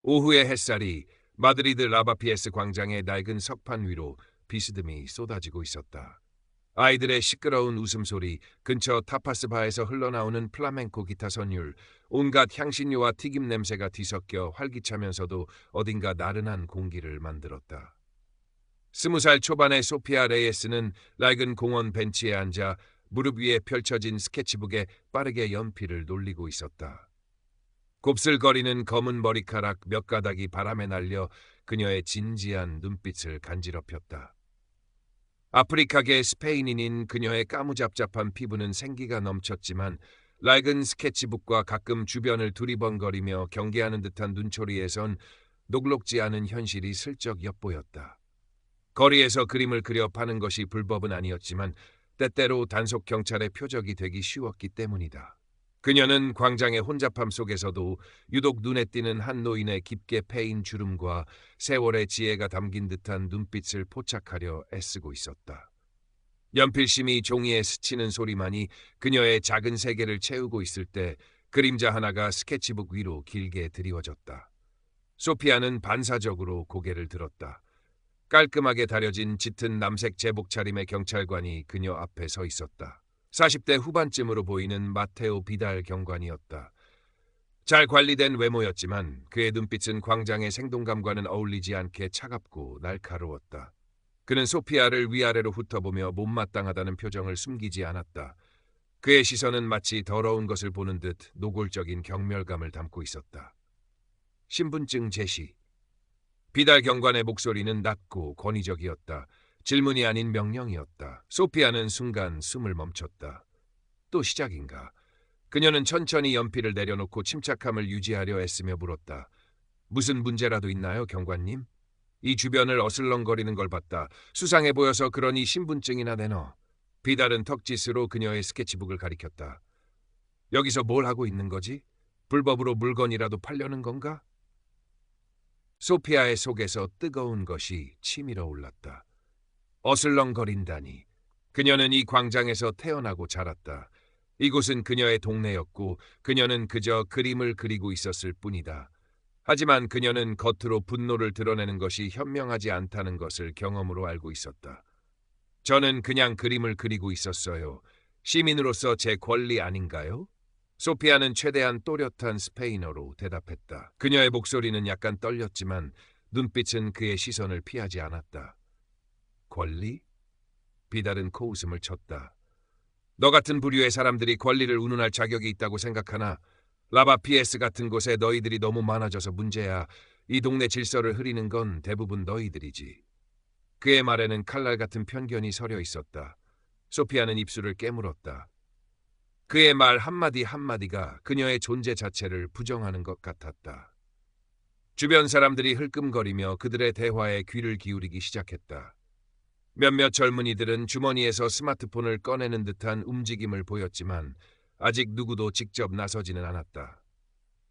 오후의 햇살이 마드리드 라바피에스 광장의 낡은 석판 위로 비스듬히 쏟아지고 있었다. 아이들의 시끄러운 웃음소리, 근처 타파스 바에서 흘러나오는 플라멩코 기타 선율, 온갖 향신료와 튀김 냄새가 뒤섞여 활기차면서도 어딘가 나른한 공기를 만들었다. 20살 초반의 소피아 레이에스는 낡은 공원 벤치에 앉아 무릎 위에 펼쳐진 스케치북에 빠르게 연필을 놀리고 있었다. 곱슬거리는 검은 머리카락 몇 가닥이 바람에 날려 그녀의 진지한 눈빛을 간지럽혔다. 아프리카계 스페인인인 그녀의 까무잡잡한 피부는 생기가 넘쳤지만 낡은 스케치북과 가끔 주변을 두리번거리며 경계하는 듯한 눈초리에선 녹록지 않은 현실이 슬쩍 엿보였다. 거리에서 그림을 그려 파는 것이 불법은 아니었지만 때때로 단속 경찰의 표적이 되기 쉬웠기 때문이다. 그녀는 광장의 혼잡함 속에서도 유독 눈에 띄는 한 노인의 깊게 패인 주름과 세월의 지혜가 담긴 듯한 눈빛을 포착하려 애쓰고 있었다. 연필심이 종이에 스치는 소리만이 그녀의 작은 세계를 채우고 있을 때 그림자 하나가 스케치북 위로 길게 드리워졌다. 소피아는 반사적으로 고개를 들었다. 깔끔하게 다려진 짙은 남색 제복 차림의 경찰관이 그녀 앞에 서 있었다. 40대 후반쯤으로 보이는 마테오 비달 경관이었다. 잘 관리된 외모였지만 그의 눈빛은 광장의 생동감과는 어울리지 않게 차갑고 날카로웠다. 그는 소피아를 위아래로 훑어보며 못마땅하다는 표정을 숨기지 않았다. 그의 시선은 마치 더러운 것을 보는 듯 노골적인 경멸감을 담고 있었다. 신분증 제시. 비달 경관의 목소리는 낮고 권위적이었다. 질문이 아닌 명령이었다. 소피아는 순간 숨을 멈췄다. 또 시작인가? 그녀는 천천히 연필을 내려놓고 침착함을 유지하려 애쓰며 물었다. 무슨 문제라도 있나요, 경관님? 이 주변을 어슬렁거리는 걸 봤다. 수상해 보여서 그러니 신분증이나 내놔. 비달은 턱짓으로 그녀의 스케치북을 가리켰다. 여기서 뭘 하고 있는 거지? 불법으로 물건이라도 팔려는 건가? 소피아의 속에서 뜨거운 것이 치밀어 올랐다. 어슬렁거린다니. 그녀는 이 광장에서 태어나고 자랐다. 이곳은 그녀의 동네였고 그녀는 그저 그림을 그리고 있었을 뿐이다. 하지만 그녀는 겉으로 분노를 드러내는 것이 현명하지 않다는 것을 경험으로 알고 있었다. 저는 그냥 그림을 그리고 있었어요. 시민으로서 제 권리 아닌가요? 소피아는 최대한 또렷한 스페인어로 대답했다. 그녀의 목소리는 약간 떨렸지만 눈빛은 그의 시선을 피하지 않았다. 권리? 비달은 코웃음을 쳤다. 너 같은 부류의 사람들이 권리를 운운할 자격이 있다고 생각하나? 라바피에스 같은 곳에 너희들이 너무 많아져서 문제야. 이 동네 질서를 흐리는 건 대부분 너희들이지. 그의 말에는 칼날 같은 편견이 서려 있었다. 소피아는 입술을 깨물었다. 그의 말 한마디 한마디가 그녀의 존재 자체를 부정하는 것 같았다. 주변 사람들이 흘끔거리며 그들의 대화에 귀를 기울이기 시작했다. 몇몇 젊은이들은 주머니에서 스마트폰을 꺼내는 듯한 움직임을 보였지만 아직 누구도 직접 나서지는 않았다.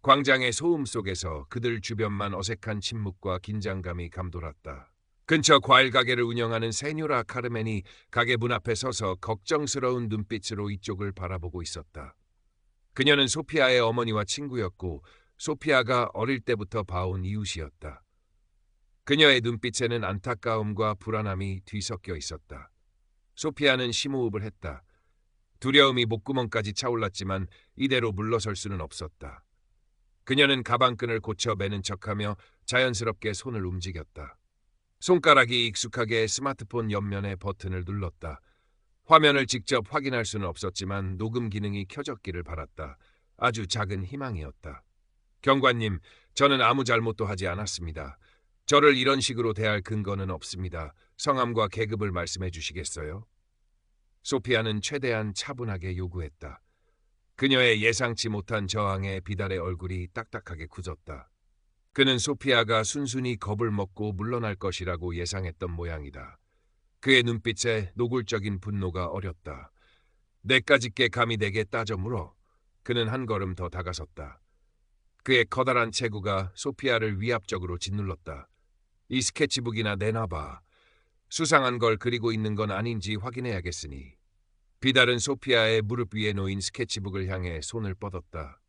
광장의 소음 속에서 그들 주변만 어색한 침묵과 긴장감이 감돌았다. 근처 과일 가게를 운영하는 세뇨라 카르멘이 가게 문 앞에 서서 걱정스러운 눈빛으로 이쪽을 바라보고 있었다. 그녀는 소피아의 어머니와 친구였고 소피아가 어릴 때부터 봐온 이웃이었다. 그녀의 눈빛에는 안타까움과 불안함이 뒤섞여 있었다. 소피아는 심호흡을 했다. 두려움이 목구멍까지 차올랐지만 이대로 물러설 수는 없었다. 그녀는 가방끈을 고쳐 매는 척하며 자연스럽게 손을 움직였다. 손가락이 익숙하게 스마트폰 옆면의 버튼을 눌렀다. 화면을 직접 확인할 수는 없었지만 녹음 기능이 켜졌기를 바랐다. 아주 작은 희망이었다. 경관님, 저는 아무 잘못도 하지 않았습니다. 저를 이런 식으로 대할 근거는 없습니다. 성함과 계급을 말씀해 주시겠어요? 소피아는 최대한 차분하게 요구했다. 그녀의 예상치 못한 저항에 비달의 얼굴이 딱딱하게 굳었다. 그는 소피아가 순순히 겁을 먹고 물러날 것이라고 예상했던 모양이다. 그의 눈빛에 노골적인 분노가 어렸다. 내까짓게 감히 내게 따져 물어. 그는 한 걸음 더 다가섰다. 그의 커다란 체구가 소피아를 위압적으로 짓눌렀다. 이 스케치북이나 내놔봐. 수상한 걸 그리고 있는 건 아닌지 확인해야겠으니. 비달은 소피아의 무릎 위에 놓인 스케치북을 향해 손을 뻗었다.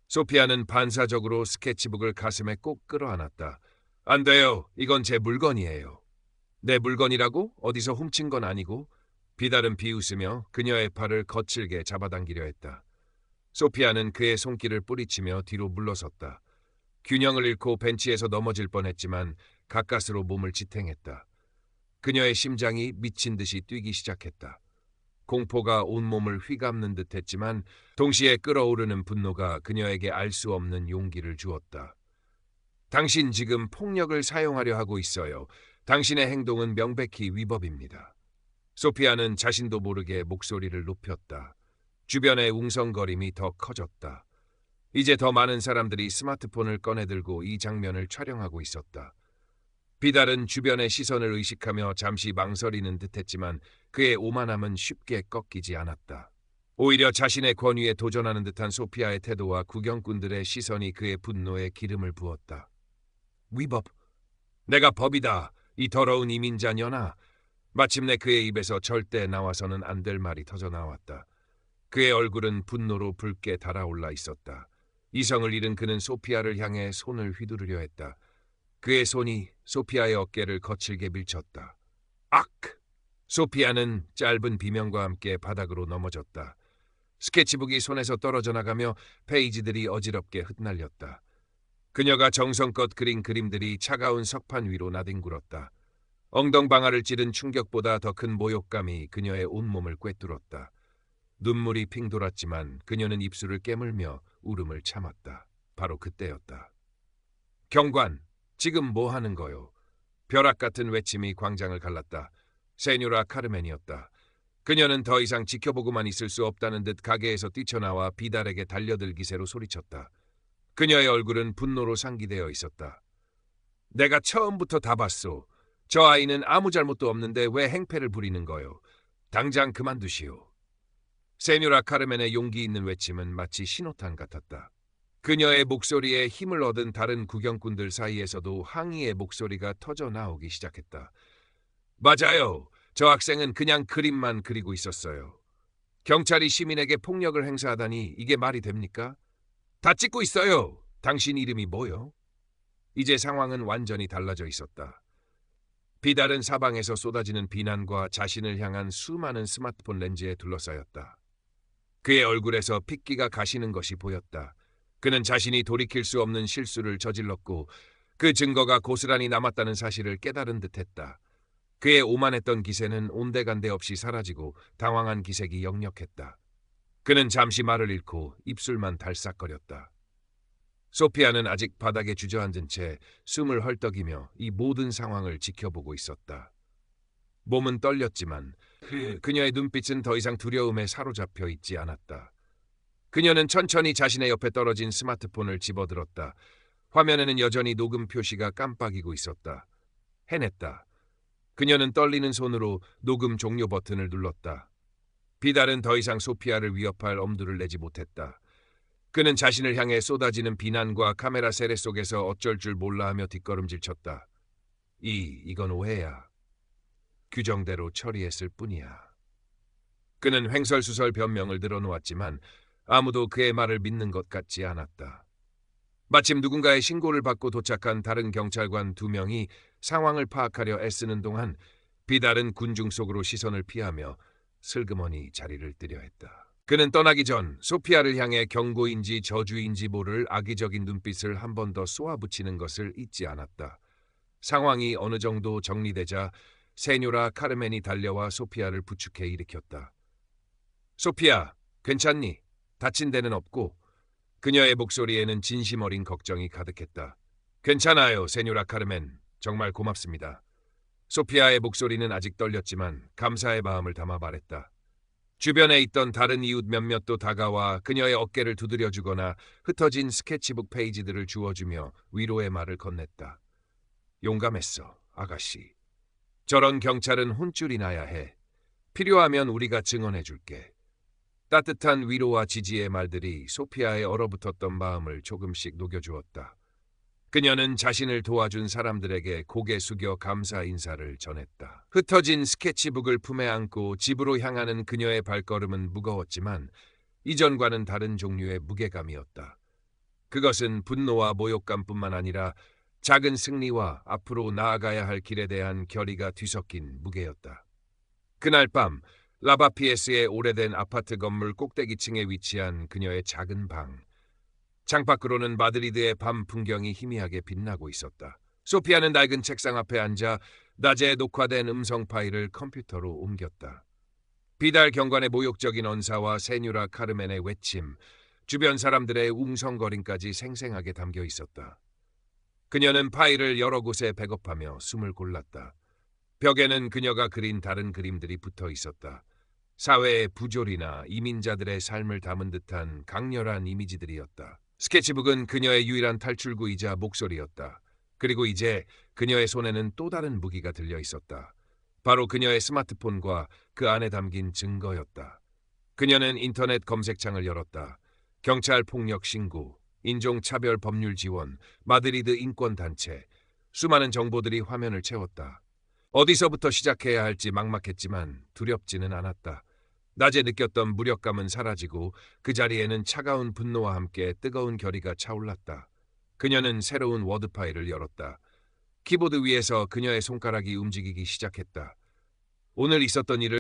소피아는 반사적으로 스케치북을 가슴에 꼭 끌어안았다. 안 돼요. 이건 제 물건이에요. 내 물건이라고? 어디서 훔친 건 아니고? 비달은 비웃으며 그녀의 팔을 거칠게 잡아당기려 했다. 소피아는 그의 손길을 뿌리치며 뒤로 물러섰다. 균형을 잃고 벤치에서 넘어질 뻔했지만 가까스로 몸을 지탱했다. 그녀의 심장이 미친 듯이 뛰기 시작했다. 공포가 온몸을 휘감는 듯했지만 동시에 끓어오르는 분노가 그녀에게 알 수 없는 용기를 주었다. 당신 지금 폭력을 사용하려 하고 있어요. 당신의 행동은 명백히 위법입니다. 소피아는 자신도 모르게 목소리를 높였다. 주변의 웅성거림이 더 커졌다. 이제 더 많은 사람들이 스마트폰을 꺼내들고 이 장면을 촬영하고 있었다. 비달은 주변의 시선을 의식하며 잠시 망설이는 듯했지만 그의 오만함은 쉽게 꺾이지 않았다. 오히려 자신의 권위에 도전하는 듯한 소피아의 태도와 구경꾼들의 시선이 그의 분노에 기름을 부었다. 위법. 내가 법이다. 이 더러운 이민자녀나. 마침내 그의 입에서 절대 나와서는 안 될 말이 터져 나왔다. 그의 얼굴은 분노로 붉게 달아올라 있었다. 이성을 잃은 그는 소피아를 향해 손을 휘두르려 했다. 그의 손이 소피아의 어깨를 거칠게 밀쳤다. 악! 소피아는 짧은 비명과 함께 바닥으로 넘어졌다. 스케치북이 손에서 떨어져 나가며 페이지들이 어지럽게 흩날렸다. 그녀가 정성껏 그린 그림들이 차가운 석판 위로 나뒹굴었다. 엉덩방아를 찌른 충격보다 더 큰 모욕감이 그녀의 온몸을 꿰뚫었다. 눈물이 핑 돌았지만 그녀는 입술을 깨물며 울음을 참았다. 바로 그때였다. 경관, 지금 뭐 하는 거요? 벼락 같은 외침이 광장을 갈랐다. 세뇨라 카르멘이었다. 그녀는 더 이상 지켜보고만 있을 수 없다는 듯 가게에서 뛰쳐나와 비달에게 달려들 기세로 소리쳤다. 그녀의 얼굴은 분노로 상기되어 있었다. 내가 처음부터 다 봤소. 저 아이는 아무 잘못도 없는데 왜 행패를 부리는 거요? 당장 그만두시오. 세뇨라 카르멘의 용기 있는 외침은 마치 신호탄 같았다. 그녀의 목소리에 힘을 얻은 다른 구경꾼들 사이에서도 항의의 목소리가 터져 나오기 시작했다. 맞아요. 저 학생은 그냥 그림만 그리고 있었어요. 경찰이 시민에게 폭력을 행사하다니 이게 말이 됩니까? 다 찍고 있어요. 당신 이름이 뭐요? 이제 상황은 완전히 달라져 있었다. 비달은 사방에서 쏟아지는 비난과 자신을 향한 수많은 스마트폰 렌즈에 둘러싸였다. 그의 얼굴에서 핏기가 가시는 것이 보였다. 그는 자신이 돌이킬 수 없는 실수를 저질렀고 그 증거가 고스란히 남았다는 사실을 깨달은 듯했다. 그의 오만했던 기세는 온데간데 없이 사라지고 당황한 기색이 역력했다. 그는 잠시 말을 잃고 입술만 달싹거렸다. 소피아는 아직 바닥에 주저앉은 채 숨을 헐떡이며 이 모든 상황을 지켜보고 있었다. 몸은 떨렸지만 그녀의 눈빛은 더 이상 두려움에 사로잡혀 있지 않았다. 그녀는 천천히 자신의 옆에 떨어진 스마트폰을 집어들었다. 화면에는 여전히 녹음 표시가 깜빡이고 있었다. 해냈다. 그녀는 떨리는 손으로 녹음 종료 버튼을 눌렀다. 비달은 더 이상 소피아를 위협할 엄두를 내지 못했다. 그는 자신을 향해 쏟아지는 비난과 카메라 세례 속에서 어쩔 줄 몰라 하며 뒷걸음질 쳤다. 이건 오해야. 규정대로 처리했을 뿐이야. 그는 횡설수설 변명을 늘어놓았지만 아무도 그의 말을 믿는 것 같지 않았다. 마침 누군가의 신고를 받고 도착한 다른 경찰관 2명이 상황을 파악하려 애쓰는 동안 비달은 군중 속으로 시선을 피하며 슬그머니 자리를 뜨려 했다. 그는 떠나기 전 소피아를 향해 경고인지 저주인지 모를 악의적인 눈빛을 한 번 더 쏘아붙이는 것을 잊지 않았다. 상황이 어느 정도 정리되자 세뇨라 카르멘이 달려와 소피아를 부축해 일으켰다. 소피아, 괜찮니? 다친 데는 없고? 그녀의 목소리에는 진심 어린 걱정이 가득했다. 괜찮아요, 세뇨라 카르멘. 정말 고맙습니다. 소피아의 목소리는 아직 떨렸지만 감사의 마음을 담아 말했다. 주변에 있던 다른 이웃 몇몇도 다가와 그녀의 어깨를 두드려주거나 흩어진 스케치북 페이지들을 주워주며 위로의 말을 건넸다. 용감했어, 아가씨. 저런 경찰은 혼쭐이 나야 해. 필요하면 우리가 증언해줄게. 따뜻한 위로와 지지의 말들이 소피아의 얼어붙었던 마음을 조금씩 녹여주었다. 그녀는 자신을 도와준 사람들에게 고개 숙여 감사 인사를 전했다. 흩어진 스케치북을 품에 안고 집으로 향하는 그녀의 발걸음은 무거웠지만 이전과는 다른 종류의 무게감이었다. 그것은 분노와 모욕감뿐만 아니라 작은 승리와 앞으로 나아가야 할 길에 대한 결의가 뒤섞인 무게였다. 그날 밤 라바피에스의 오래된 아파트 건물 꼭대기층에 위치한 그녀의 작은 방. 창밖으로는 마드리드의 밤 풍경이 희미하게 빛나고 있었다. 소피아는 낡은 책상 앞에 앉아 낮에 녹화된 음성 파일을 컴퓨터로 옮겼다. 비달 경관의 모욕적인 언사와 세뉴라 카르멘의 외침, 주변 사람들의 웅성거림까지 생생하게 담겨 있었다. 그녀는 파일을 여러 곳에 백업하며 숨을 골랐다. 벽에는 그녀가 그린 다른 그림들이 붙어 있었다. 사회의 부조리나 이민자들의 삶을 담은 듯한 강렬한 이미지들이었다. 스케치북은 그녀의 유일한 탈출구이자 목소리였다. 그리고 이제 그녀의 손에는 또 다른 무기가 들려 있었다. 바로 그녀의 스마트폰과 그 안에 담긴 증거였다. 그녀는 인터넷 검색창을 열었다. 경찰 폭력 신고, 인종차별 법률 지원, 마드리드 인권단체, 수많은 정보들이 화면을 채웠다. 어디서부터 시작해야 할지 막막했지만 두렵지는 않았다. 낮에 느꼈던 무력감은 사라지고 그 자리에는 차가운 분노와 함께 뜨거운 결의가 차올랐다. 그녀는 새로운 워드 파일을 열었다. 키보드 위에서 그녀의 손가락이 움직이기 시작했다. 오늘 있었던 일을